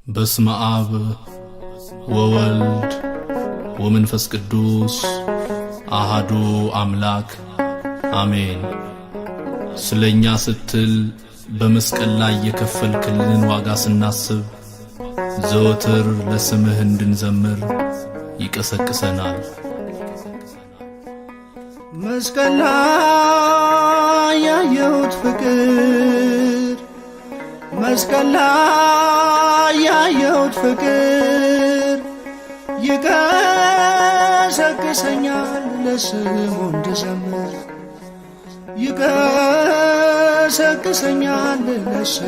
በስመ አብ ወወልድ ወመንፈስ ቅዱስ አሐዱ አምላክ አሜን። ስለኛ ስትል በመስቀል ላይ የከፈልክልን ዋጋ ስናስብ ዘወትር ለስምህ እንድንዘምር ይቀሰቅሰናል። መስቀል ላይ ያየሁት ፍቅር፣ መስቀል ላይ ያየሁት ፍቅር ይቀሰቅሰኛል ለስሙ እንድዘምር፣ ይቀሰቅሰኛል ለስሙ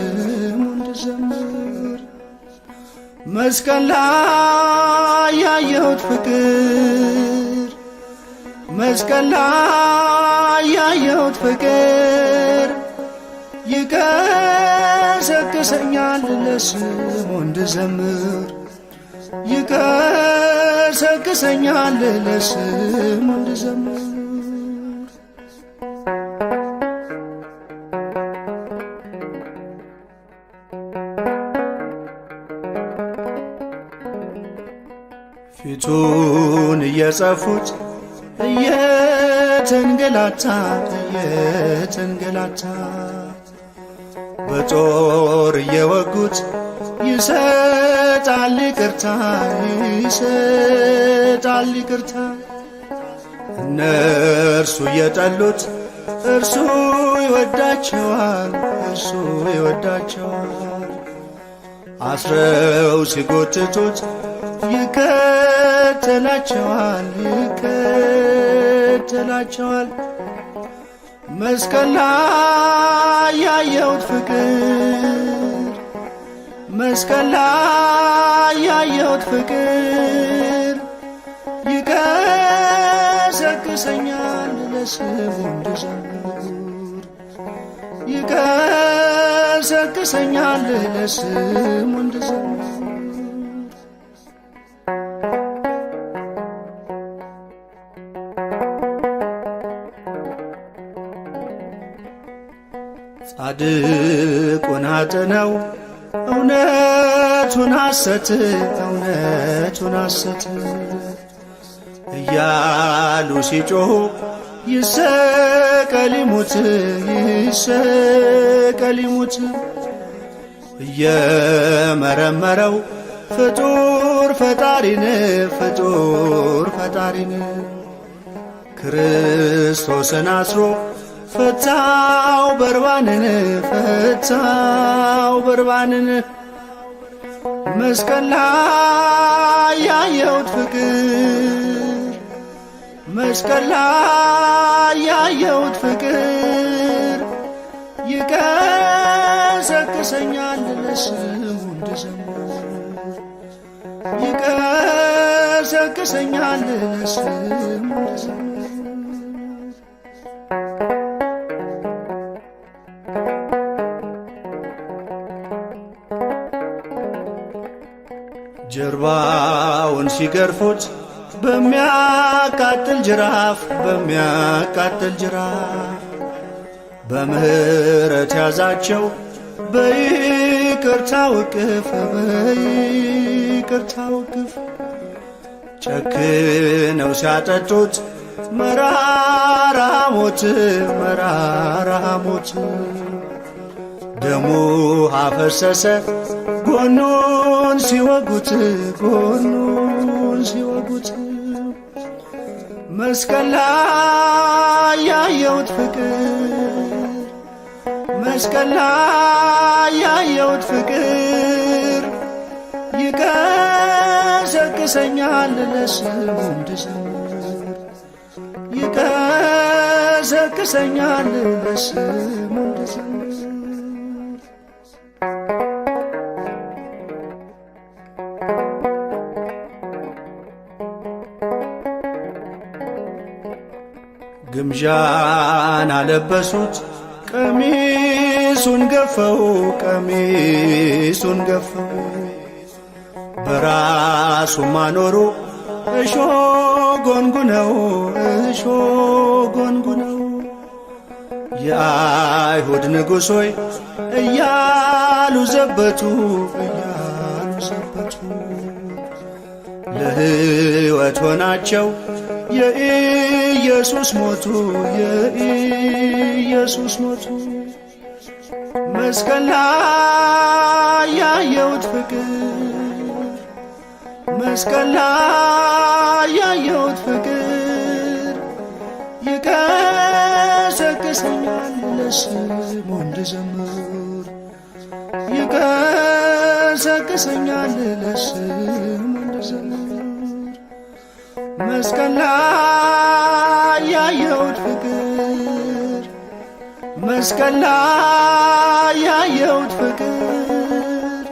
እንድዘምር። መስቀል ላይ ያየሁት ፍቅር፣ መስቀል ላይ ያየሁት ፍቅር ይቀሰቅሰኛል ለስሙ እንድዘምር፣ ይቀሰቅሰኛል ለስሙ እንድዘምር። ፊቱን እየጸፉት እየተንገላታ በጦር እየወጉት ይሰጣል ይቅርታ፣ ይሰጣል ይቅርታ። እነርሱ እየጠሉት እርሱ ይወዳቸዋል፣ እርሱ ይወዳቸዋል። አስረው ሲጎትቱት ይከተላቸዋል፣ ይከተላቸዋል። መስቀል ላይ ያየሁት ፍቅር፣ መስቀል ላይ ያየሁት ፍቅር ይቀሰቅሰኛል ለስሙ እንድዘምር፣ ይቀሰቅሰኛል ለስሙ እንድዘምር። ጻድቁን አጥነው እውነቱን ሐሰት፣ እውነቱን ሐሰት እያሉ ሲጮኹ ይሰቀል ይሙት፣ ይሰቀል ይሙት። እየመረመረው ፍጡር ፈጣሪን፣ ፍጡር ፈጣሪን ክርስቶስን አስሮ ፈታው በርባንን፣ ፈታው በርባንን። መስቀል ላይ ያየሁት ፍቅር፣ መስቀል ላይ ያየሁት ፍቅር ይቀሰቅሰኛል ለስሙ እንድዘምር፣ ይቀሰቅሰኛል ለስሙ እንድዘምር። ጀርባውን ሲገርፉት በሚያቃጥል ጅራፍ፣ በሚያቃጥል ጅራፍ በምህረት ያዛቸው በይቅርታው እቅፍ፣ በይቅርታው እቅፍ። ጨክነው ሲያጠጡት መራራ ሞት፣ መራራ ሞት ደሙ አፈሰሰ ጎኑን ሲወጉት፣ ጎኑን ሲወጉት። መስቀል ላይ ያየሁት ፍቅር፣ መስቀል ላይ ያየሁት ፍቅር ይቀሰቅሰኛል ለስሙ እንድዘምር፣ ይቀሰቅሰኛል ለስሙ እንድዘምር። ግምዣን አለበሱት ቀሚሱን ገፈው፣ ቀሚሱን ገፈው በራሱም አኖሩ እሾ ጎንጉነው፣ እሾ ጎንጉነው። የአይሁድ ንጉሥ ሆይ እያሉ ዘበቱ፣ እያሉ ለሕይወት ሆናቸው የኢየሱስ ሞቱ የኢየሱስ ሞቱ። መስቀል ላይ ያየሁት ፍቅር መስቀል ላይ ያየሁት ፍቅር ይቀሰቅሰኛል ለስሙ እንድዘምር ይቀሰቅሰኛል ለስሙ እንድዘምር። መስቀል ላይ ያየሁት ፍቅር መስቀል ላይ ያየሁት ፍቅር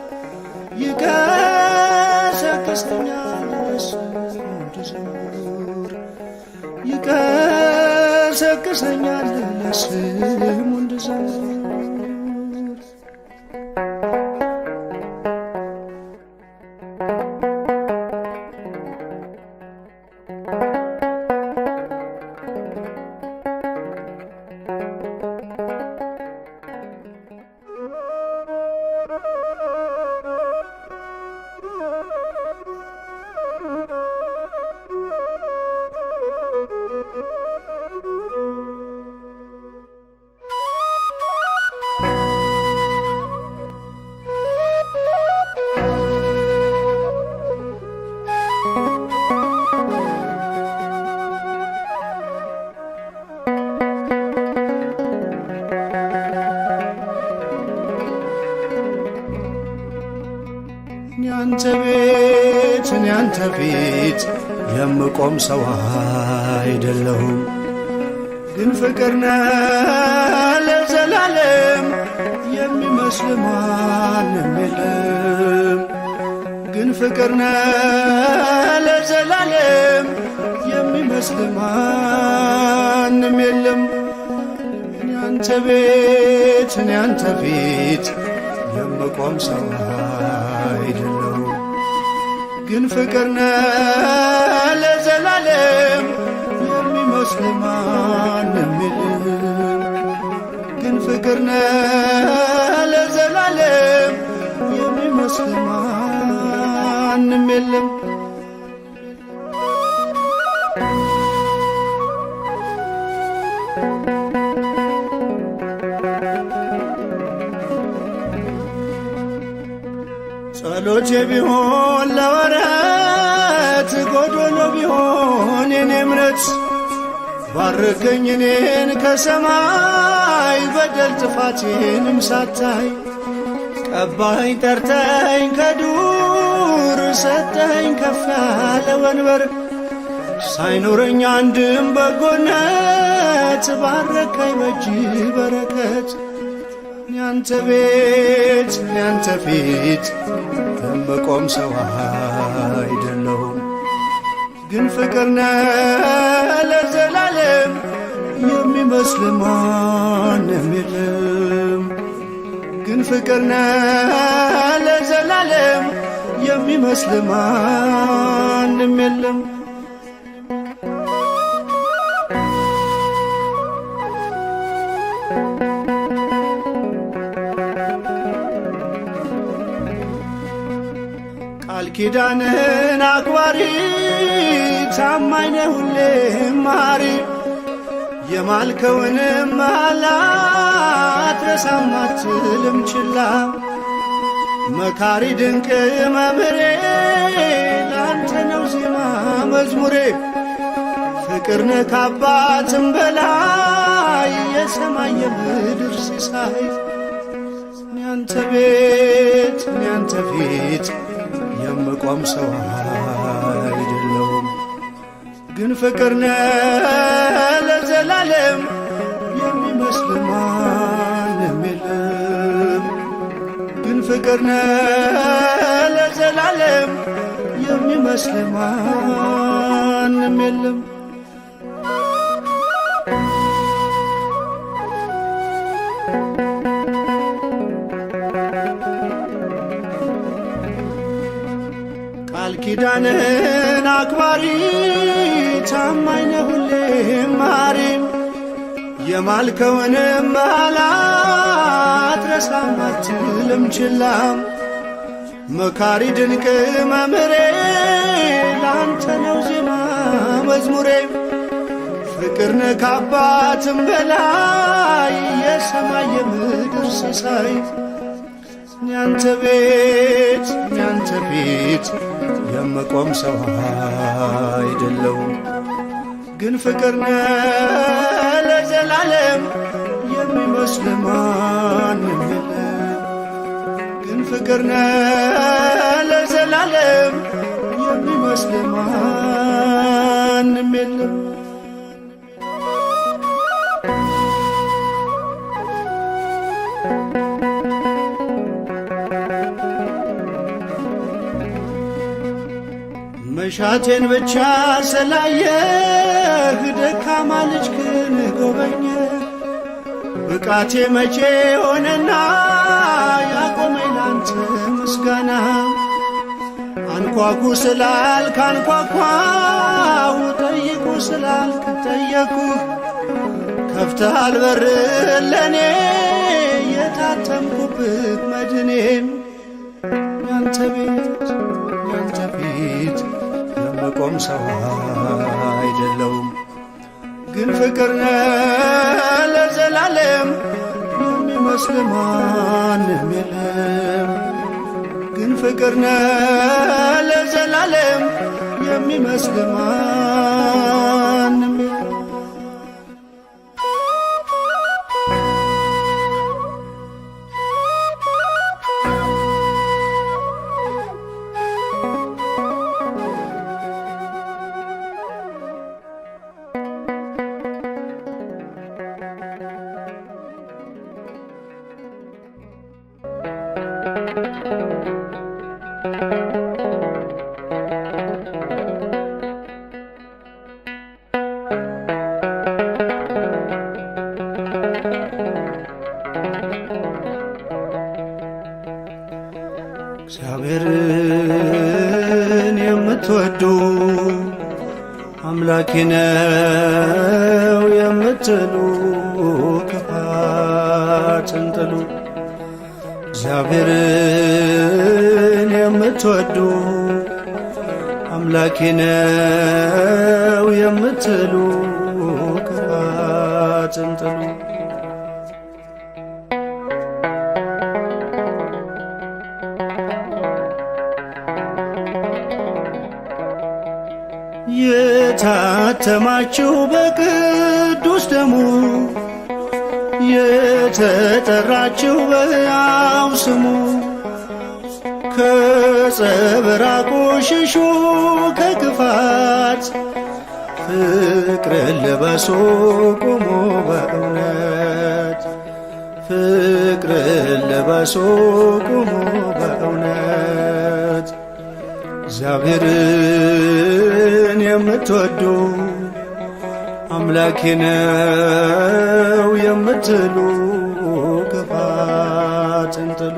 ይቀሰቅሰኛል ለስሙ እንድዘምር ይቀሰቅሰኛል ለስሙ እንድዘምር። ያንተ ቤት ያንተ ፊት የምቆም ሰው አይደለሁም፣ ግን ፍቅር ነህ ለዘላለም የሚመስል ማንም የለም። ግን ፍቅር ነህ ለዘላለም የሚመስል ማንም የለም። ያንተ ቤት ያንተ ፊት የምቆም ሰው አይደለሁም፣ ግን ፍቅር ነህ ለዘላለም የሚመስል ማንም የለም። ግን ፍቅር ነህ ለዘላለም የሚመስል ማንም የለም። ጸሎቴ ቢሆን ለወረት ጎዶሎ ቢሆን የኔ እምነት ባርከኝ እኔን ከሰማይ በደል ጥፋቴንም ሳታይ ቀባኸኝ ጠርተኸኝ ከዱር ሰጠኸኝ ከፍ ያለ ወንበር ሳይኖረኝ አንድም በጎነት ባረከኝ በእጅ በረከት። ያንተ ቤት ያንተ ፊት የምቆም ሰው አይደለሁም፣ ግን ፍቅር ነህ ለዘላለም የሚመስል ማንም የለም። ግን ፍቅር ነህ ለዘላለም የሚመስል ማንም የለም። ቃል ኪዳንህን አክባሪ ታማኝ ነህ ሁሌም መሐሪ የማልከውንም መሐላ አትረሳም አትልም ችላ። መካሪ ድንቅ መምህሬ ላንተ ነው ዜማ መዝሙሬ ፍቅር ነህ ከአባትም በላይ የሰማይ የምድር ሲሳይ። ያንተ ቤት ያንተ ፊት የምቆም ሰው አይደለሁም፣ ግን ፍቅር ነህ ለዘላለም የሚመስል ማንም የለም። ግን ፍቅር ነህ ለዘላለም የሚመስል ማንም የለም። ቃል ኪዳንህን አክባሪ ታማኝ ነህ ሁሌም መሐሪ የማልከውንም መሐላ አትረሳም አትልም ችላ። መካሪ ድንቅ መምህሬ ላንተ ነው ዜማ መዝሙሬ። ፍቅር ነህ ከአባትም በላይ የሰማይ የምድር ሲሳይ። ያንተ ቤት ያንተ ፊት የምቆም ሰው አይደለሁም፣ ግን ፍቅር ነህ ለዘላለም የሚመስል ማንም የለም። ግን ፍቅር ነህ ለዘላለም የሚመስል ማንም የለም። መሻቴን ብቻ ስላየህ ደካማ ልጅህን ጎበኘ። ብቃቴ መቼ ሆነና ያቆመኝ ላንተ ምስጋና። አንኳኩ ስላልክ አንኳኳሁ፣ ጠይቁ ስላልክ ጠየቅኩህ። ከፍተሃል በር ለኔ የታተምኩብህ መድኔም። ያንተ ቤት ያንተ ፊት የምቆም ሰው አይደለሁም፣ ግን ፍቅር ነህ ለዘላለም የሚመስል ማንም የለም። ግን ፍቅር ነህ ለዘላለም የሚመስል ማንም የለም። እግዚአብሔርን የምትወዱ አምላኬ ነው የምትሉ ክፋትን ጥሉ። እግዚአብሔርን የምትወዱ አምላኬ ነው የምትሉ ክፋትን ጥሉ። የታተማችሁ በቅዱስ ደሙ የተጠራችሁ በሕያው ስሙ። ከጸብራቁ ሽሹ ከክፋት፣ ፍቅርን ልበሱ ቁሙ በእውነት። ፍቅርን ልበሱ ቁሙ በእውነት። እግዚአብሔርን የምትወዱ አምላኬ ነው የምትሉ ክፋትን ጥሉ።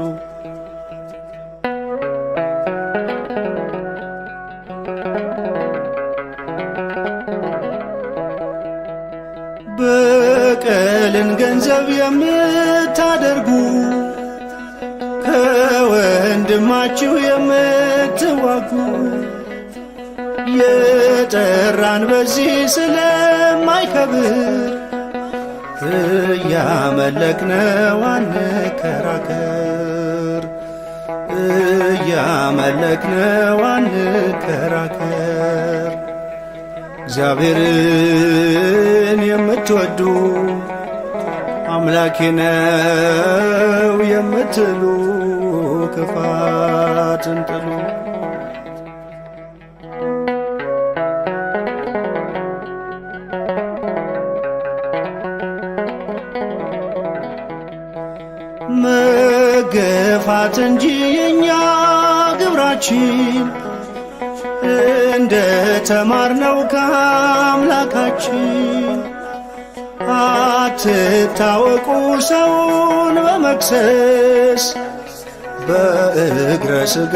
በቀልን ገንዘብ የምታደርጉ ከወንድማችሁ የምትዋጉ የጠራን በዚህ ስለማይከብር እያመለክነው አንከራከር። እያመለክነው አንከራከር። እግዚአብሔርን የምትወዱ አምላኬ ነው የምትሉ ክፋትን ጥሉ። መገፋት እንጂ የኛ ግብራችን እንደ ተማርነው ከአምላካችን። አትታወቁ ሰውን በመክሰስ በእግረ ሥጋ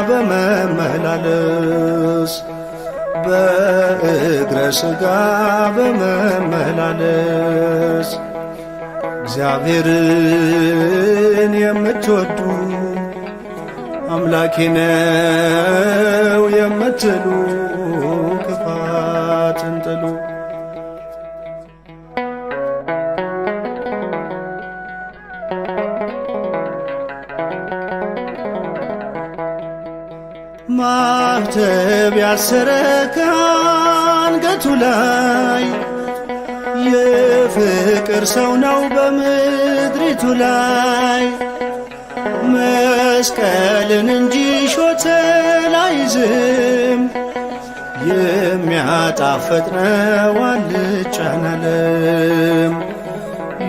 በመመላለስ። በእግረ ሥጋ በመመላለስ። እግዚአብሔርን የምትወዱ አምላኬ ነው የምትሉ ክፋትን ጥሉ። ማኅተብ ያሰረ ከአንገቱ ላይ የፍቅር ሰው ነው በምድሪቱ ላይ። መስቀልን እንጂ ሾተል አይዝም፣ የሚያጣፍጥ ነው አልጫን ዓለም።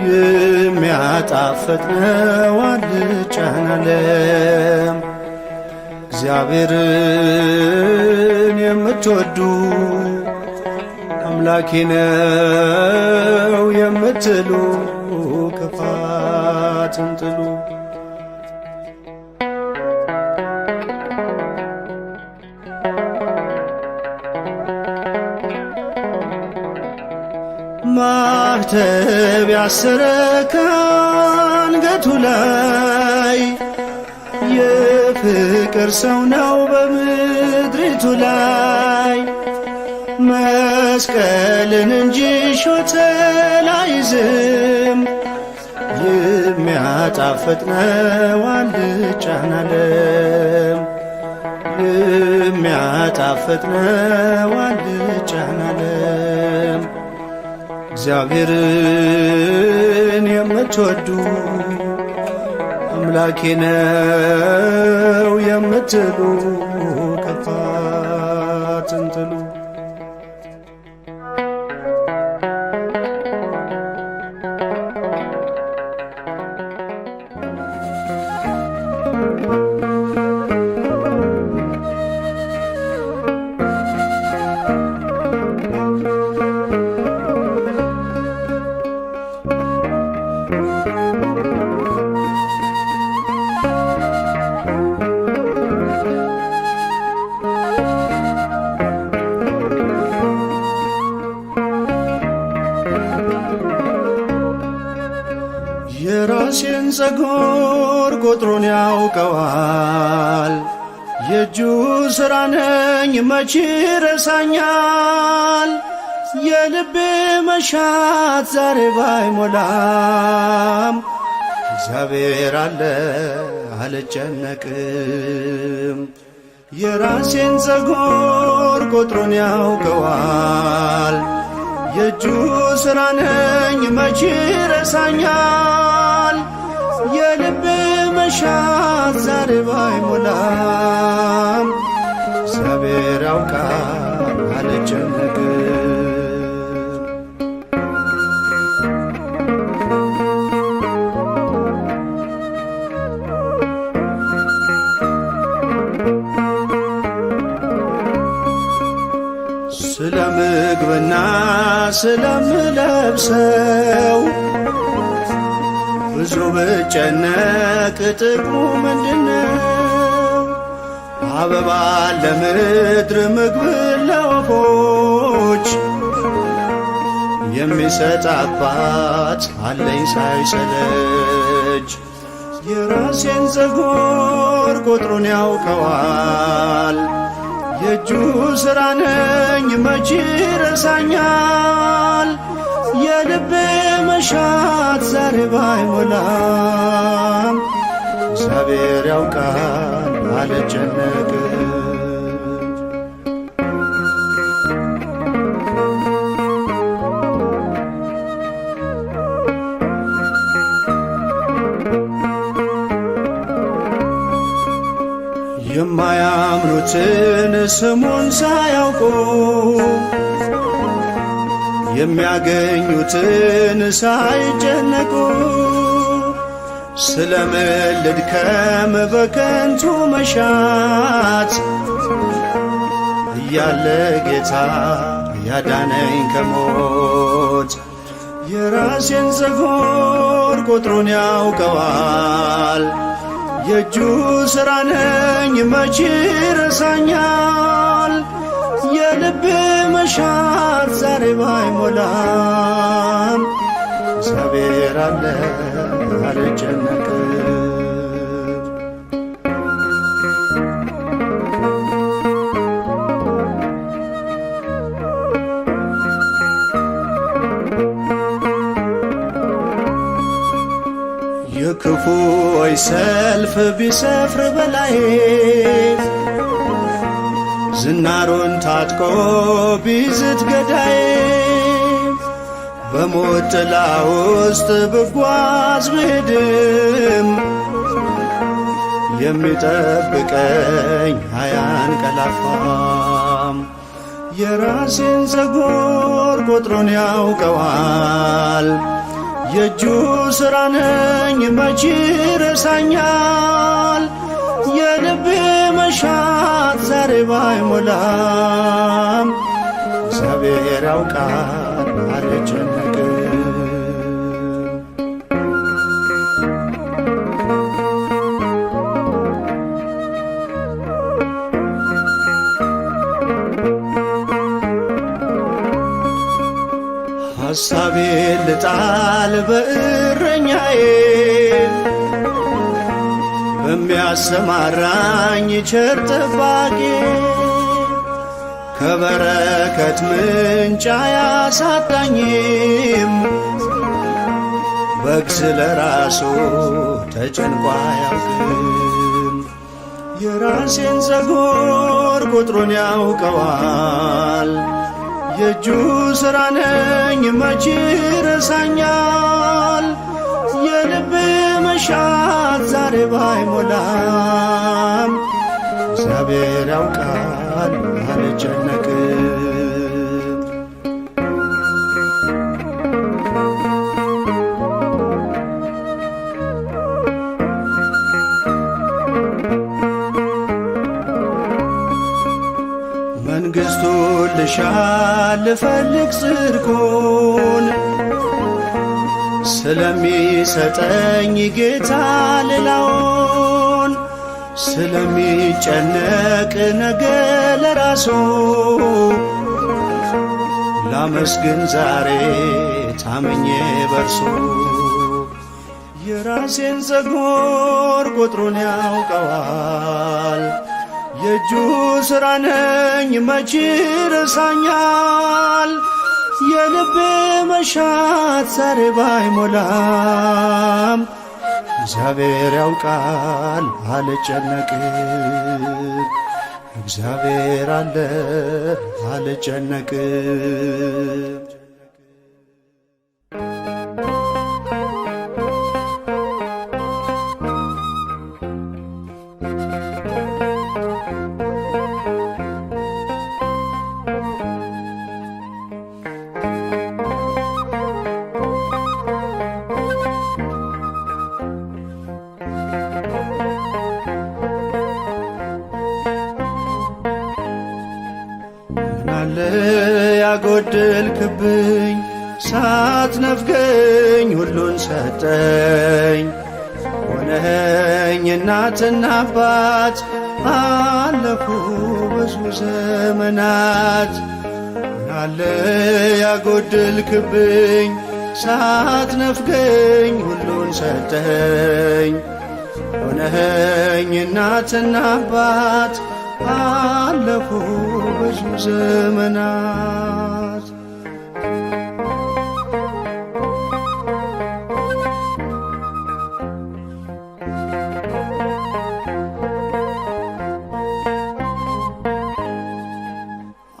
የሚያጣፍጥ ነው አልጫን ዓለም። እግዚአብሔርን የምትወዱ አምላኬ ነው የምትሉ ክፋትን ጥሉ። ማኅተብ ያሰረ ከአንገቱ ላይ የፍቅር ሰው ነው በምድሪቱ ላይ። መስቀልን እንጂ ሾተል አይዝም፣ የሚያጣፍጥ ነው አልጫን ዓለም። የሚያጣፍጥ ነው አልጫን ዓለም። እግዚአብሔርን የምትወዱ አምላኬ ነው የምትሉ ክፋትን ጥሉ። የራሴን ፀጉር ቁጥሩን ያውቀዋል። የእጁ ሥራ ነኝ መቼ ረሳኛል። የልቤ መሻት ዛሬ ባይሞላም እግዚአብሔር አለ አልጨነቅም። የራሴን ፀጉር ቁጥሩን ያውቀዋል። የእጁ ሥራ ነኝ መቼ ረሳኛል። የልቤ መሻት ዛሬ ባይሞላም እግዚአብሔር ያውቃል አልጨነቅም። ስለ ምግብና ስለምለብሰው ብዙ ብጨነቅ ጥቅሙ ምንድነው? አበባ ለምድር ምግብ ለወፎች የሚሰጥ አባት አለኝ ሳይሰለች። የራሴን ፀጉር ቁጥሩን ያውቀዋል። የእጁ ሥራ ነኝ መቼ ረሳኛል። የልቤ መሻት ዛሬ ባይሞላም እግዚአብሔር ያውቃል አልጨነቅም። የማያምኑትን ስሙን ሳያውቁ የሚያገኙትን ሳይጨነቁ ስለምን ልድከም በከንቱ መሻት እያለ ጌታ ያዳነኝ ከሞት። የራሴን ፀጉር ቁጥሩን ያውቀዋል። የእጁ ሥራ ነኝ መቼ ረሳኛል። የልቤ መሻት ዛሬ ባይሞላም እግዚአብሔር አለ አልጨነቅም። ሰልፍ ቢሰፍር በላይ ዝናሩን ታጥቆ ቢዝት ገዳይ በሞት ጥላ ውስጥ ብጓዝ ብሄድም የሚጠብቀኝ አያንቀላፋም። የራሴን ፀጉር ቁጥሩን ያውቀዋል። የእጁ ሥራ ነኝ መች ረሳኛል። የልቤ መሻት ዛሬ ባይሞላም እግዚአብሔር ያውቃል አልጨነቅም። ሐሳቤን ልጣል በእረኛዬ በሚያሰማራኝ ቸር ጠባቂ ከበረከት ምንጭ አያሳጣኝም። በግ ስለ ራሱ ተጨንቆ አያውቅም። የራሴን ፀጉር ቁጥሩን ያውቀዋል። የእጁ ሥራ ነኝ መች ረሳኛል። የልብ መሻት ዛሬ ባይሞላም እግዚአብሔር ያውቃል አልጨነቅም። መንግሥቱን ልሻ ልፈልግ ጽድቁን ስለሚሰጠኝ ጌታ ሌላውን ስለሚጨነቅ ነገ ለራሱ ላመስግን ዛሬ ታመኜ በርሱ። የራሴን ፀጉር ቁጥሩን ያውቀዋል። የእጁ ሥራ ነኝ መች ረሳኛል። የልቤ መሻት ዛሬ ባይሞላም እግዚአብሔር ያውቃል አልጨነቅም። እግዚአብሔር አለ አልጨነቅም። ምናለ ያጎደልክብኝ ሳትነፍገኝ ሁሉን ሰጠኝ። ሆነኝ እናትና አባት አለፉ ብዙ ዘመናት። ምናለ ያጎደልክብኝ ሳትነፍገኝ ሁሉን ሰጠኝ። ሆነኝ እናትና አባት አለፉ ብዙ ዘመናት።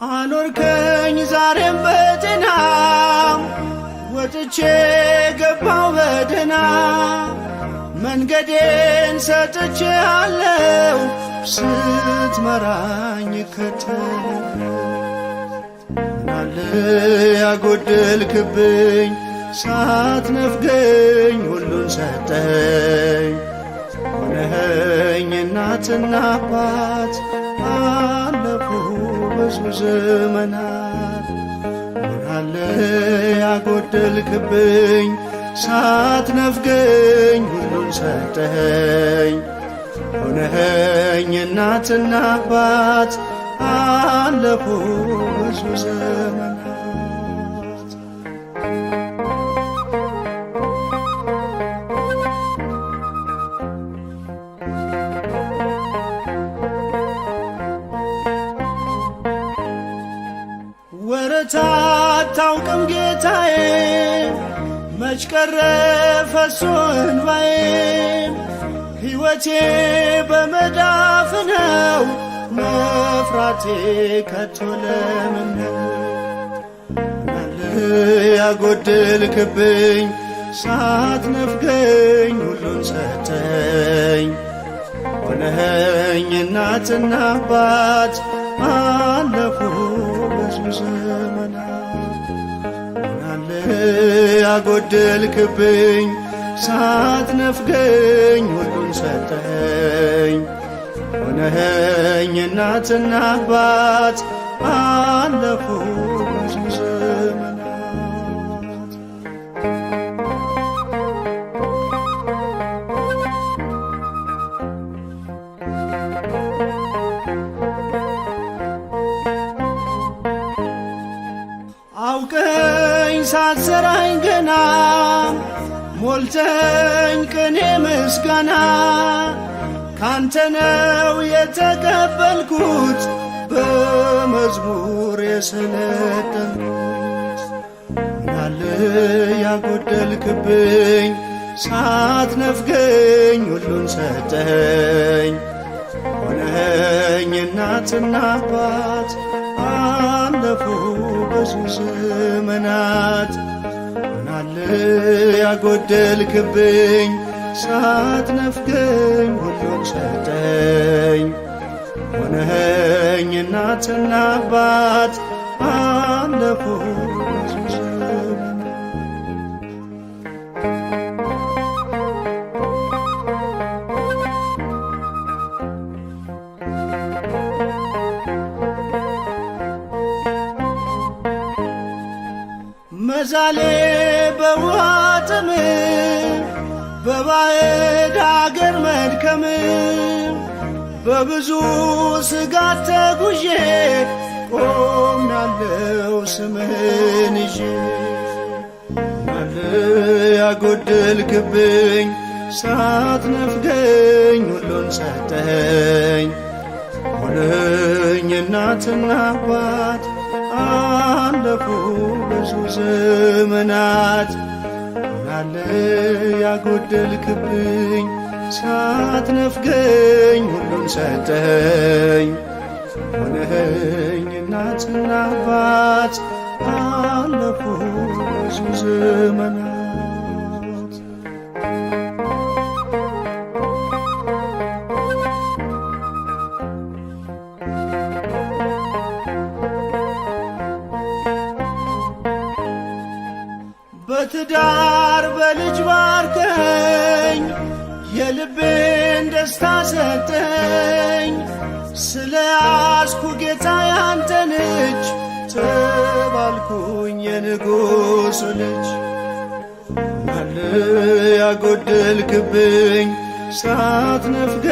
አኖርከኝ ዛሬም በጤና ወጥቼ ገባው በደና መንገዴን ሰጥቼ አለው ስትመራኝ ከተል። ምናለ ያጎደልክብኝ ሳትነፍገኝ ሁሉን ሰጠኝ። ሆነኸኝ እናትና አባት አለፉ ብዙ ዘመናት። ምናለ ያጎደልክብኝ ሳትነፍገኝ ሁሉን ሰጠኝ። ሆነኸኝ እናትና አባት አለፉ ብዙ ዘመናት። ወረት አታውቅም ጌታዬ መች ቀረ ፈሶ እንባዬ። ሕይወቴ በመዳፍ ነው መፍራቴ ከቶ ለምን ነው? ያጎደልክብኝ ሳትነፍገኝ ሁሉን ሰጠኝ። ሆነኸኝ እናትና አባት አለፉ ብዙ ዘመናት። ምናለ ያጎደልክብኝ ሳትነፍገኝ ሁሉን ሰጠኝ። ሆነኸኝ እናትና አባት አለፉ ብዙ ዘመናት። አውቀኝ ሳትሰራኝ ገና ሞልተኝ ቅኔ ምስጋና ካንተ ነው የተቀበልኩት በመዝሙር የሰለጠንኩት። ምናለ ያጎደልክብኝ ሳትነፍገኝ ሁሉን ሰጠኝ። ሆነኸኝ እናትና አባት አለፉ ብዙ ዘመናት። ምናለ ያጎደልክብኝ ሳትነፍገኝ ሁሉን ሰጠኝ። ሆነኸኝ እናትና አባት አለፉ ብዙ ዘመናት። መዛሌ በውሃ ጥም በባዕድ አገር መድከም በብዙ ስጋት ተጉዤ ቆሜያለሁ ስምህን ይዤ። ምናለ ያጎደልክብኝ ሳትነፍገኝ ሁሉን ሰጠኝ። ሆነኸኝ እናትና አባት አለፉ ብዙ ዘመናት። ምናለ ያጎደልክብኝ ሳትነፍገኝ ሁሉን ሰጠኝ። ሆነኸኝ እናትና አባት አለፉ ብዙ ዘመናት። በትዳር በልጅ ባርከኝ የልቤን ደስታ ሰጠኝ። ስለ ያዝኩ ጌታ ያንተን እጅ ተባልኩኝ የንጉሡ ልጅ። ምናለ ያጎደልክብኝ ሳትነፍገኝ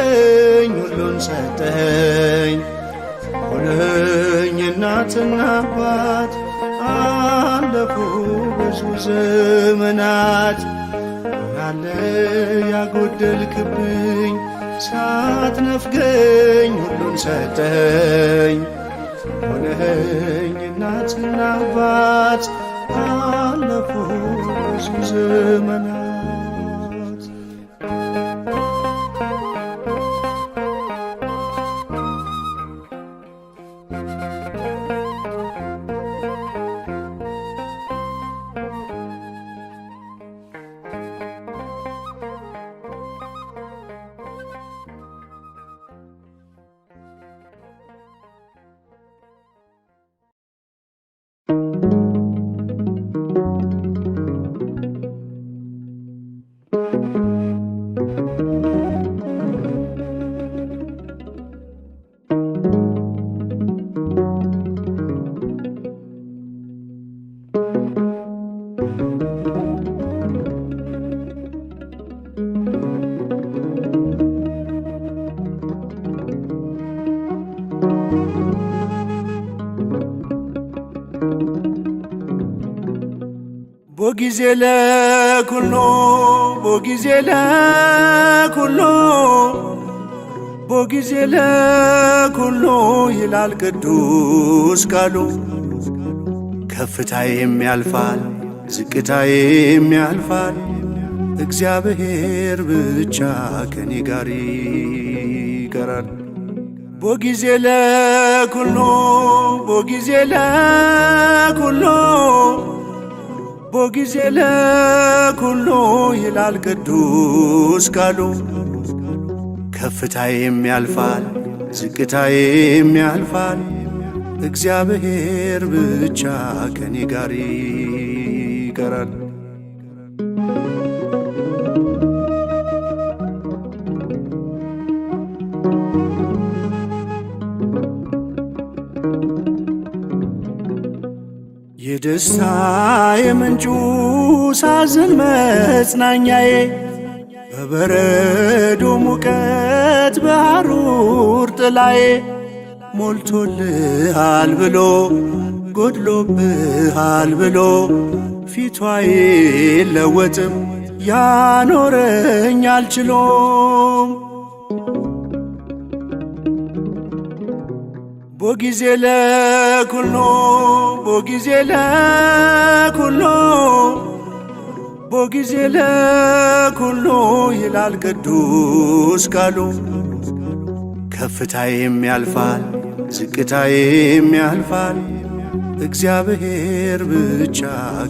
ሁሉን ሰጠኝ። ሆነኸኝ እናትና አባት አለፉ ብዙ ዘመናት። ምናለ ያጎደልክብኝ ሳትነፍገኝ ሁሉን ሰጠኝ። ሆነኸኝ እናትና አባት አለፉ ብዙ ዘመናት። ቦጊዜ ለኩሉ ቦጊዜ ለኩሉ ቦጊዜ ለኩሉ ይላል ቅዱስ ቃሉ። ከፍታዬም ያልፋል ዝቅታዬም ያልፋል እግዚአብሔር ብቻ ከኔ ጋር ይቀራል። ቦጊዜ ለኩሉ ቦጊዜ ለኩሉ ቦጊዜ ለኩሉ ይላል ቅዱስ ቃሉ። ከፍታዬም ያልፋል ዝቅታዬም ያልፋል፣ እግዚአብሔር ብቻ ከኔ ጋር ይቀራል። የደስታ የምንጩ ሳዝን መጽናኛዬ በበረዶ ሙቀት በሐሩር ጥላዬ ሞልቶልሃል ብሎ ጎድሎብሃል ብሎ ፊቷ አይለወጥም ያኖረኝ አልችሎም። ቦጊዜ ለኩሉ ቦጊዜ ለኩሉ ቦጊዜ ለኩሉ ይላል ቅዱስ ቃሉ። ከፍታዬም ያልፋል ዝቅታዬም ያልፋል፣ እግዚአብሔር ብቻ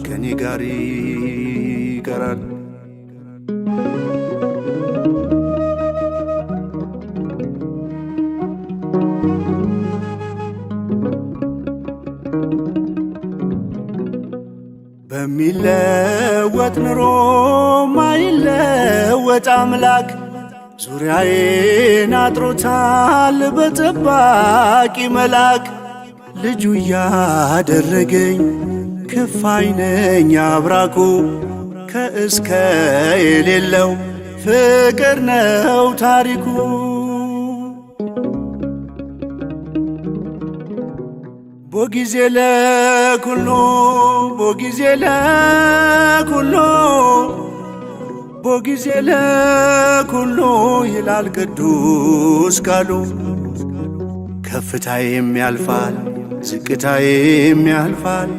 ከኔ ጋር ይቀራል። በሚለወጥ ኑሮ ማይለወጥ አምላክ ዙሪያዬን አጥሮታል በጠባቂ መልአክ። ልጁ ያደረገኝ ክፋይ ነኝ አብራኩ፣ ከእስከ የሌለው ፍቅር ነው ታሪኩ። ቦጊዜ ለኩሉ ቦጊዜ ለኩሉ ቦጊዜ ለኩሉ ይላል ቅዱስ ቃሉ። ከፍታዬም ያልፋል ዝቅታዬም ያልፋል፣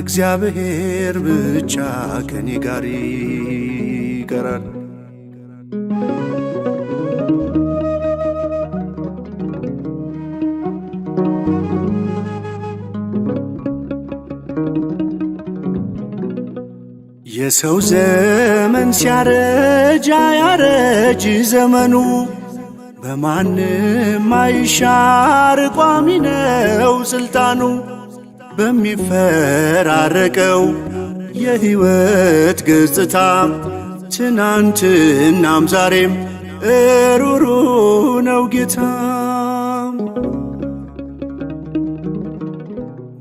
እግዚአብሔር ብቻ ከኔ ጋር ይቀራል። የሰው ዘመን ሲያረጅ አያረጅ ዘመኑ፣ በማንም አይሻር ቋሚ ነው ስልጣኑ። በሚፈራረቀው የሕይወት ገጽታ ትናንትናም ዛሬም እሩሩ ነው ጌታ።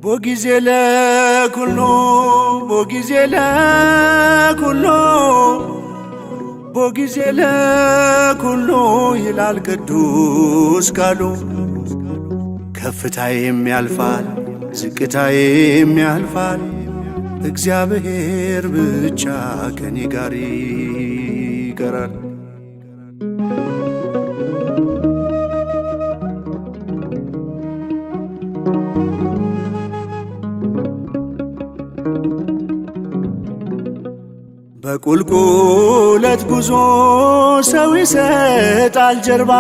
ቦጊዜ ለኩሉ ቦጊዜ ለኩሉ ቦጊዜ ለኩሉ ይላል ቅዱስ ቃሉ። ከፍታዬም ያልፋል ዝቅታዬም ያልፋል፣ እግዚአብሔር ብቻ ከኔ ጋር ይቀራል። በቁልቁለት ጉዞ ሰው ይሰጣል ጀርባ፣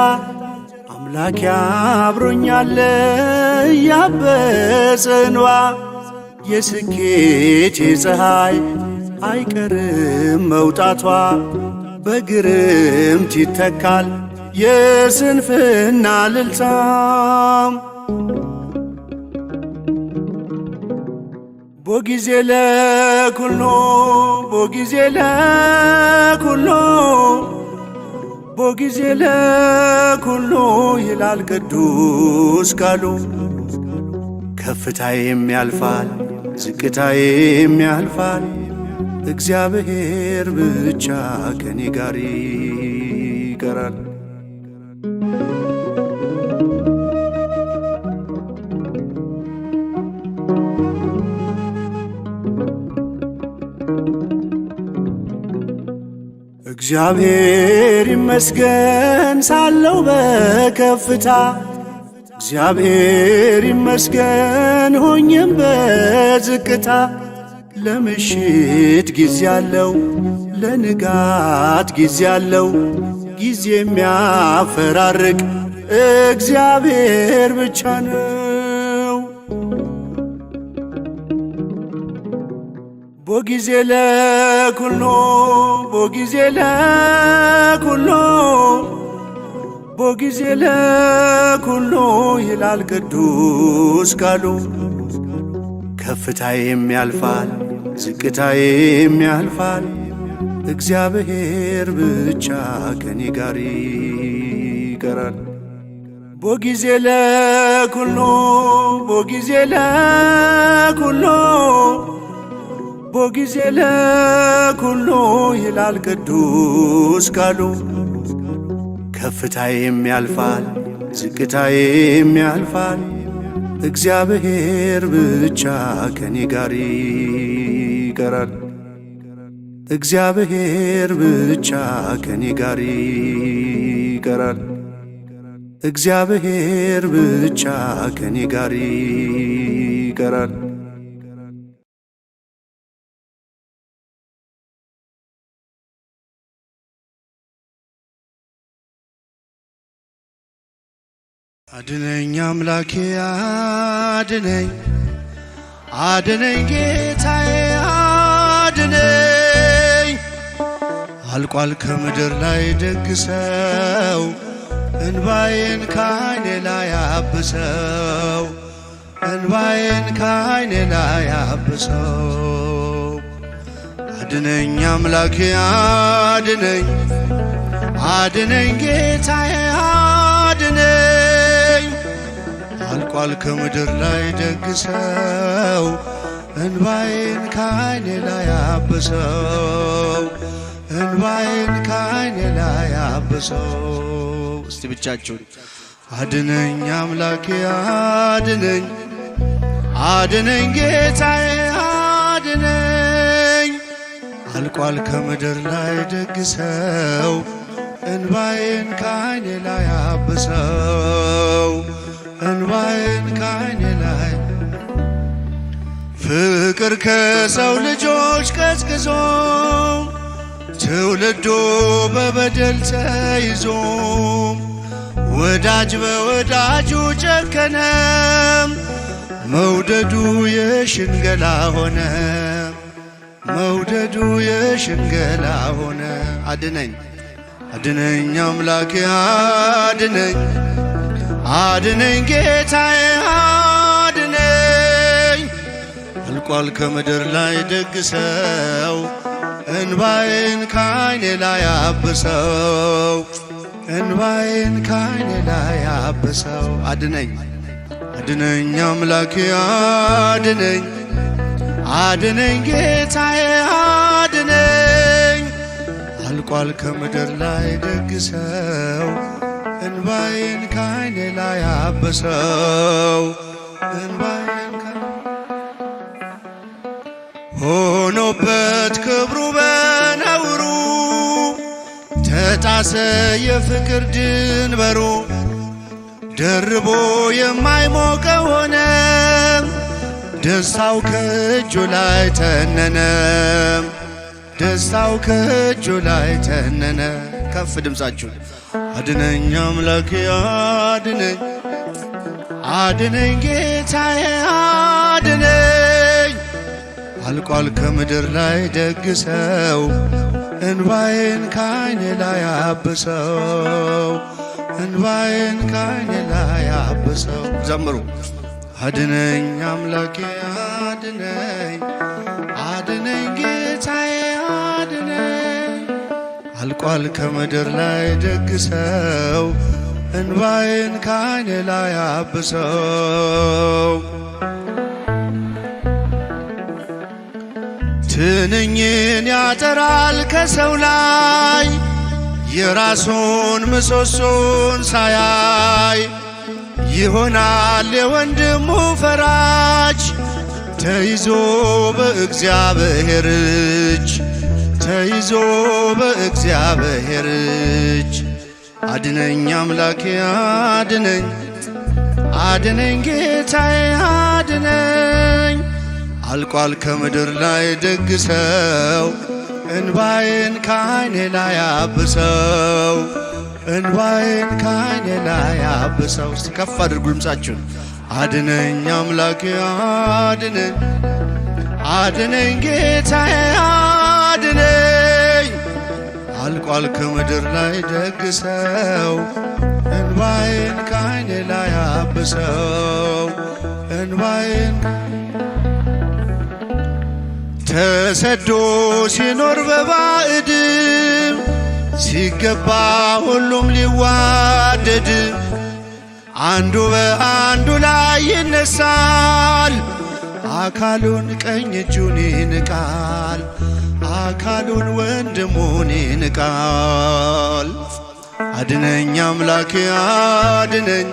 አምላክ አብሮኛል ያበሰ እንባ። የስኬቴ ፀሐይ አይቀርም መውጣቷ፣ በግርምት ይተካል የስንፍና ልልታም። ቦጊዜ ለኩሉ ቦጊዜ ለኩሉ ቦጊዜ ለኩሉ ይላል ቅዱስ ቃሉ። ከፍታዬም ያልፋል ዝቅታዬም ያልፋል፣ እግዚአብሔር ብቻ ከኔ ጋር ይቀራል። እግዚአብሔር ይመስገን ሳለው በከፍታ፣ እግዚአብሔር ይመስገን ሆኜም በዝቅታ። ለምሽት ጊዜ አለው፣ ለንጋት ጊዜ አለው። ጊዜ የሚያፈራርቅ እግዚአብሔር ብቻ ነው። ቦጊዜ ለኩሎ ቦጊዜ ለኩሎ ቦጊዜ ለኩሎ ይላል ቅዱስ ቃሉ። ከፍታዬም ያልፋል ዝቅታዬም ያልፋል፣ እግዚአብሔር ብቻ ከኔ ጋር ይቀራል። ቦጊዜ ለኩሎ ቦጊዜ ለኩሎ ቦጊዜ ለኩሎ ይላል ቅዱስ ቃሉ። ከፍታዬም ያልፋል ዝቅታዬም ያልፋል፣ እግዚአብሔር ብቻ ከኔ ጋር ይቀራል። እግዚአብሔር ብቻ ከኔ ጋር ይቀራል። እግዚአብሔር ብቻ ከኔ ጋር ይቀራል። አድነኝ አምላኬ አድነኝ፣ አድነኝ ጌታዬ አድነኝ። አልቋል ከምድር ላይ ደግ ሰው፣ እንባዬን ከዓይኔ ላይ አብሰው፣ እንባዬን ከዓይኔ ላይ አብሰው። አድነኝ አምላኬ አድነኝ፣ አድነኝ ጌታዬ አድነኝ። አልቋል ከምድር ላይ ደግ ሰው፣ እንባዬን ከዓይኔ ላይ አብሰው፣ እንባዬን ከዓይኔ ላይ አብሰው። እስቲ ብቻችሁን አድነኝ አምላኬ አድነኝ፣ አድነኝ ጌታዬ አድነኝ። አልቋል ከምድር ላይ ደግ ሰው፣ እንባዬን ከዓይኔ ላይ አብሰው፣ እንባዬን ከዓይኔ ላይ። ፍቅር ከሰው ልጆች ቀዝቅዞ፣ ትውልዱ በበደል ተይዞ፣ ወዳጅ በወዳጁ ጨከነ፣ መውደዱ የሽንገላ ሆነ፣ መውደዱ የሽንገላ ሆነ። አድነኝ አድነኝ አምላኬ አድነኝ፣ አድነኝ ጌታዬ አድነኝ። አልቋል ከምድር ላይ ደግ ሰው፣ እንባዬን ከዓይኔ ላይ አብሰው፣ እንባዬን ከዓይኔ ላይ አብሰው። አድነኝ አድነኝ አምላኬ አድነኝ፣ አድነኝ ጌታዬ አድነኝ። አልቋል ከምድር ላይ ደግ ሰው፣ እንባዬን ከዓይኔ ላይ አበሰው፣ እንባዬን ሆኖበት ክብሩ በነውሩ፣ ተጣሰ የፍቅር ድንበሩ። ደርቦ የማይሞቀው ሆነ፣ ደስታው ከእጁ ላይ ተነነ፣ ደስታው ከእጁ ላይ ተነነ። ከፍ ድምፃችሁ አድነኝ አምላኬ አድነኝ፣ አድነኝ ጌታዬ አድነኝ። አልቋል ከምድር ላይ ደግ ሰው፣ እንባዬን ከዓይኔ ላይ አብሰው፣ እንባዬን ከዓይኔ ላይ አብሰው። ዘምሩ አድነኝ አምላኬ አድነኝ፣ አድነኝ ጌታዬ አድነኝ። አልቋል ከምድር ላይ ደግ ሰው፣ እንባዬን ከዓይኔ ላይ አብሰው። ትንኝን ያጠራል ከሰው ላይ፣ የራሱን ምሰሶን ሳያይ ይሆናል የወንድሙ ፈራጅ። ተይዞ በእግዚአብሔር እጅ፣ ተይዞ በእግዚአብሔር እጅ። አድነኝ አምላኬ አድነኝ፣ አድነኝ ጌታዬ አድነኝ። አልቋል ከምድር ላይ ደግ ሰው እንባዬን ከዓይኔ ላይ አብሰው እንባዬን ከዓይኔ ላይ አብሰው። እስቲ ከፍ አድርጉ ድምፃችሁን። አድነኝ አምላኬ አድነኝ አድነኝ ጌታዬ አድነኝ አልቋል ከምድር ላይ ደግ ሰው እንባዬን ከዓይኔ ላይ አብሰው እንባዬን ተሰዶ ሲኖር በባዕድ ሲገባ ሁሉም ሊዋደድ አንዱ በአንዱ ላይ ይነሳል አካሉን ቀኝ እጁን ይንቃል አካሉን ወንድሙን ይንቃል። አድነኝ አምላኬ አድነኝ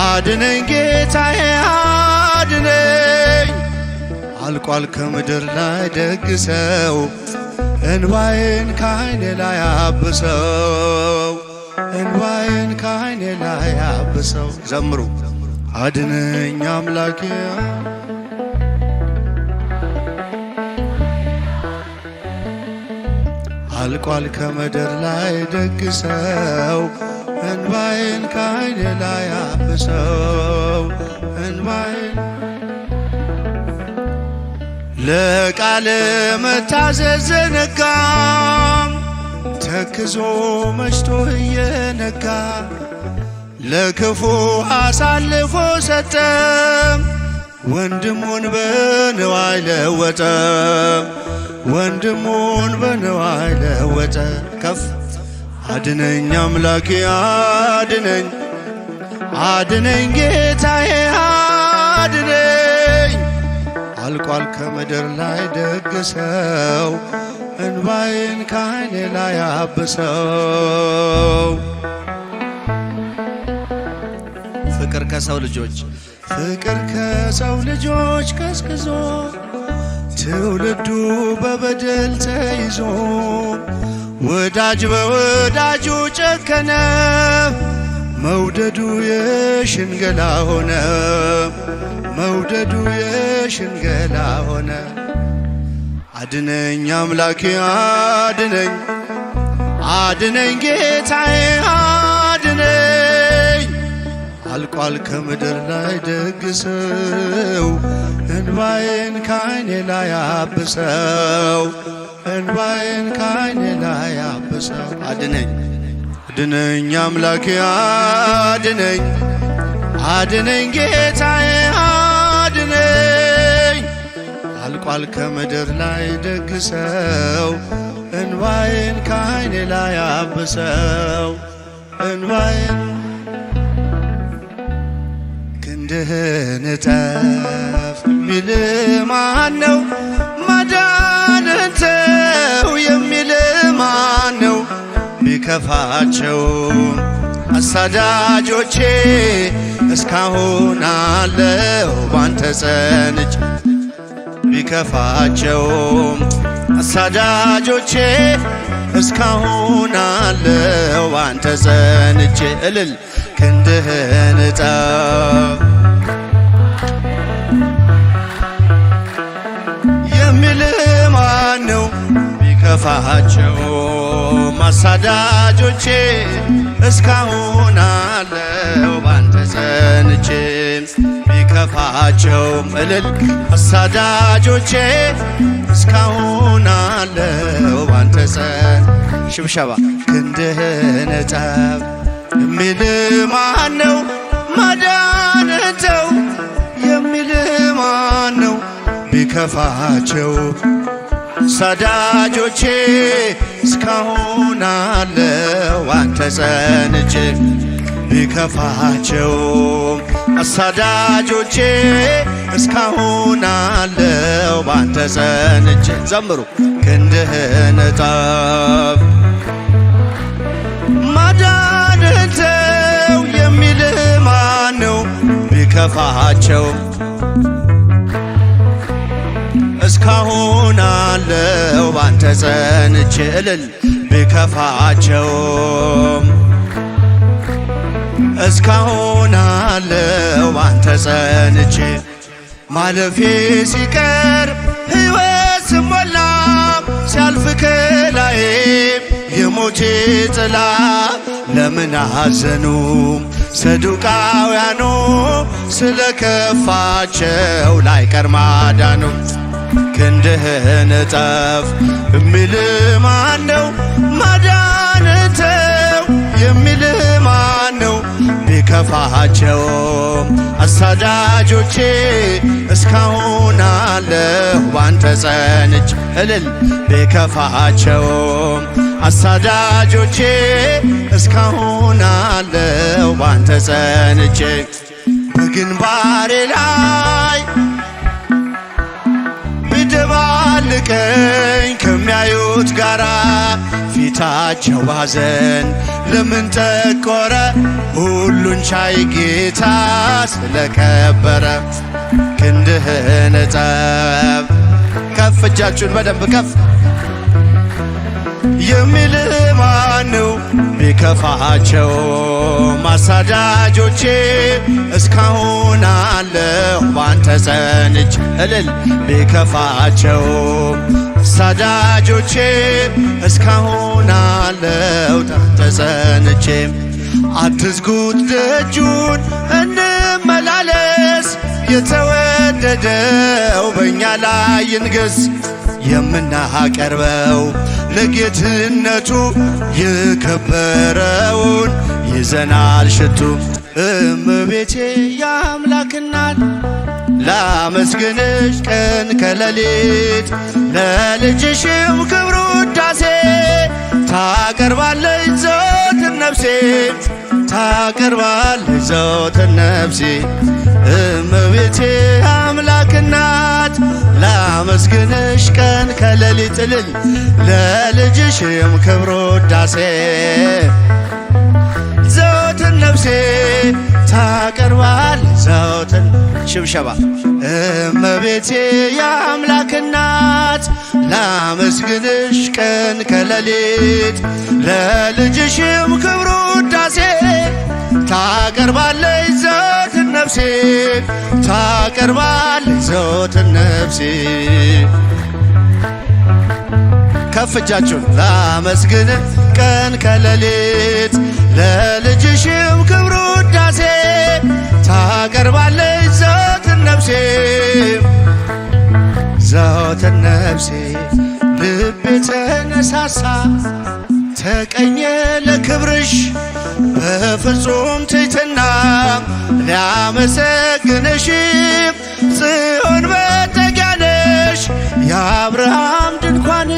አድነኝ ጌታዬ አድነኝ አልቋል ከምድር ላይ ደግ ሰው እንባዬን ከዓይኔ ላይ አብሰው እንባዬን ከዓይኔ ላይ አብሰው። ዘምሩ። አድነኝ አምላኬ አልቋል ከምድር ላይ ደግ ሰው እንባዬን ከዓይኔ ላይ አብሰው እንባዬን ለቃል መታዘዝ ዘነጋም ተክዞ መሽቶ እየነጋ ለክፉ አሳልፎ ሰጠም ወንድሙን በንዋይ ለወጠ ወንድሙን በንዋይ ለወጠ። ከፍ አድነኝ አምላኬ አድነኝ አድነኝ ጌታዬ አድነኝ አልቋል ከምድር ላይ ደግ ሰው እንባዬን ከዓይኔ ላይ አብሰው። ፍቅር ከሰው ልጆች ፍቅር ከሰው ልጆች ቀዝቅዞ ትውልዱ በበደል ተይዞ ወዳጅ በወዳጁ ጨከነ መውደዱ የሽንገላ ሆነ መውደዱ የሽንገላ ሆነ። አድነኝ አምላኬ አድነኝ አድነኝ ጌታዬ አድነኝ አልቋል ከምድር ላይ ደግ ሰው እንባዬን ከዓይኔ ላይ አብሰው እንባዬን ከዓይኔ ላይ አብሰው። አድነኝ አድነኝ አምላኬ አድነኝ አድነኝ ጌታዬ አድነኝ አልቋል ከምድር ላይ ደግ ሰው እንባዬን ከዓይኔ ላይ አብሰው እንባዬን ክንድህን እጠፍ የሚል ማን ነው? ማዳንህን ተው የሚል ማን ነው? ቢከፋቸው አሳዳጆቼ እስካሁን አለው ባንተ ጸንቼ ቢከፋቸው አሳዳጆቼ እስካሁን አለው ባንተ ጸንቼ እልል ክንድህን እጠፍ የሚል ማን ነው? ቢከፋቸው አሳዳጆቼ እስካሁን አለው ባንተ ጸንቼ ቢከፋቸውም እልል አሳዳጆቼ እስካሁን አለው ባንተ ሽብሸባ ክንድህን እጠፍ የሚል ማን ነው? ማዳንህን ተው የሚል ማን ነው? ቢከፋቸው አሳዳጆቼ እስካሁን አለው ባንተ ጸንቼ ቢከፋቸው አሳዳጆቼ እስካሁን አለው ባንተ ጸንቼ ዘምሩ ክንድህን እጠፍ ማዳንህን ተው የሚል ማን ነው? ቢከፋቸው እስካሁን አለው ባንተ ጸንቼ እልል ቢከፋቸው እስካሁን አለው ባንተ ጸንቼ ማለፌ ሲቀር ሕይወት ስሞላ ሲያልፍ ከላዬ የሞቴ ጥላ ለምን አዘኑ ሰዱቃውያኑ ስለ ከፋቸው ላይቀር ማዳኑ። ክንድህን እጠፍ የሚል ማነው? ማዳንህን ተው የሚል ማነው? ቢከፋቸውም አሳዳጆቼ እስካሁን አለሁ ባንተ ጸንቼ እልል። ቢከፋቸውም አሳዳጆቼ እስካሁን አለሁ ባንተ ጸንቼ። በግንባሬ ላይ ቢደባልቀኝ ከሚያዩት ጋራ ፊታቸው ባዘን ለምን ጠቆረ? ሁሉን ቻይ ጌታ ስለከበረ። ክንድህን እጠብ ከፍ እጃችሁን በደንብ ከፍ የሚል ማነው? ቢከፋቸው አሳዳጆቼ እስካሁን አለሁ ባንተ ጸንቼ እልል። ቢከፋቸው አሳዳጆቼ እስካሁን አለሁ ባንተ ጸንቼ። አትዝጉት ደጁን እንመላለስ፣ የተወደደው በእኛ ላይ ይንገስ። የምናቀርበው ለጌትነቱ የከበረውን ይዘናል ሽቱ። እመቤቴ የአምላክ እናት ላመስግንሽ ቀን ከሌሊት፣ ለልጅሽም ክብር ውዳሴ ታቀርባለች ዘወትር ነፍሴ፣ ታቀርባለች ዘወትር ነፍሴ። እመቤቴ አምላክ እናት ላመስግንሽ ቀን ከሌሊት እልል፣ ለልጅሽም ክብር ውዳሴ ዘወትር ነፍሴ ታቀርባለች ዘወትር ሽብሸባ። እመቤቴ የአምላክ እናት ላመስግንሽ ቀን ከሌሊት፣ ለልጅሽም ክብር ውዳሴ ታቀርባለች ዘወትር ነፍሴ፣ ታቀርባለች ዘወትር ነፍሴ። ከፍ እጃችሁን ላመስግን ቀን ከሌሊት፣ ለልጅሽም ክብር ውዳሴ ታቀርባለች ዘወትር ነፍሴ፣ ዘወትር ነፍሴ። ልቤ ተነሳሳ ተቀኘ ለክብርሽ በፍጹም ትሕትና ሊያመሰግንሽ። ጽዮን መጠጊያ ነሽ የአብርሃም ድንኳን፣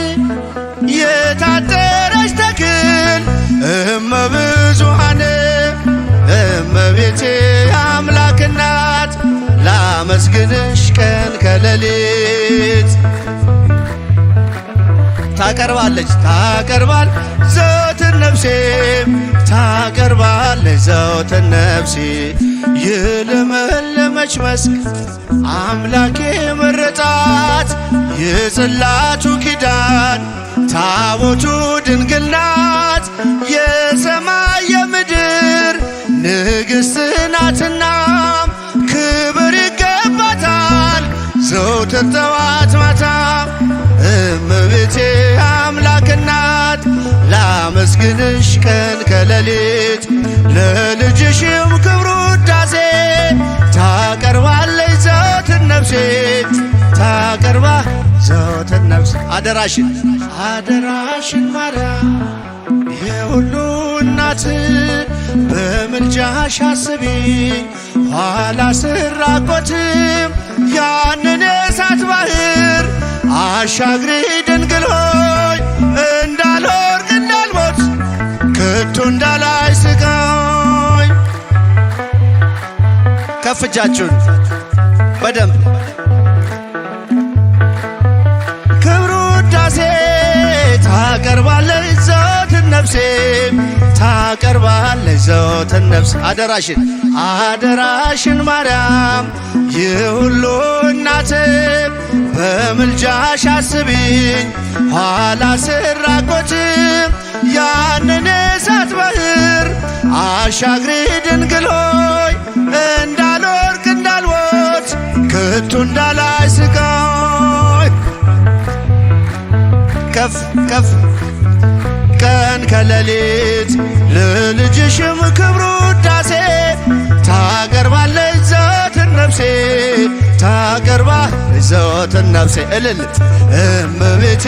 የታጠረች ተክል እመብዙኃን። እመቤቴ አምላክ እናት ላመስግንሽ ቀን ከሌሊት። ታቀርባለች ታቀርባል ዘወትር ነፍሴ፣ ታቀርባለች ዘወትር ነፍሴ። የለመለመች መስክ አምላኬ መረጣት፣ የጽላቱ ኪዳን ታቦቱ ድንግል ናት። የሰማይ የምድር ንግሥት ናትና ክብር ይገባታል ዘወትር ጠዋት ማታ። እመቤቴ አምላክ እናት ላመስግንሽ ቀን ከሌሊት፣ ለልጅሽም ክብር ውዳሴ ታቀርባለች ዘወትር ነፍሴ፣ ታቀርባ ዘወትር ነፍሴ። አደራሽን አደራሽን ማርያም የሁሉ እናት በምልጃሽ አስቢኝ ኋላ ስራቆትም ያንን የእሳት ባህር አሻግሪ ድንግል ሆይ፣ እንዳልወድቅ እንዳልሞት ከቶ እንዳላይ ስቃይ። ከፍ እጃችሁን በደንብ ክብር ውዳሴ ታቀርባለች ዘወትር ነፍሴ፣ ታቀርባለች ዘወትር ነፍሴ። አደራሽን አደራሽን ማርያም የሁሉ እናት በምልጃሽ አስቢኝ ኋላ ስራቆትም ያንን የእሳት ባህር አሻግሪ ድንግል ሆይ፣ እንዳልወድቅ እንዳልሞት ከቶ ከቶ እንዳላይ ስቃይ ከፍ ከፍ ቀን ከሌሊት ለልጅሽም ክብሩ ውዳሴ ታቀርባለች ዘወትር ነፍሴ ታቀርባለች ዘወትር ነፍሴ እልልት እመቤቴ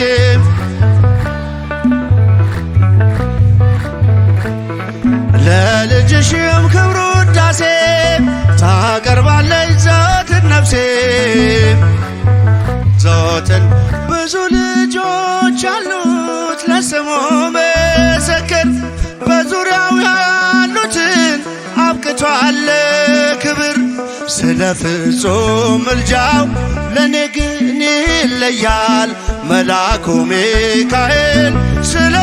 ለልጅሽም ክብሩ ውዳሴ ታቀርባለች ዘወትር ነፍሴ ዘወትር ብዙ ልጆች አሉት ለስሙ ምስክር በዙሪያው ያሉትን አብቅቷል ክብር ስለ ፍጹም ምልጃው ለኔ ግን ይለያል መልአኩ ሚካኤል ስለ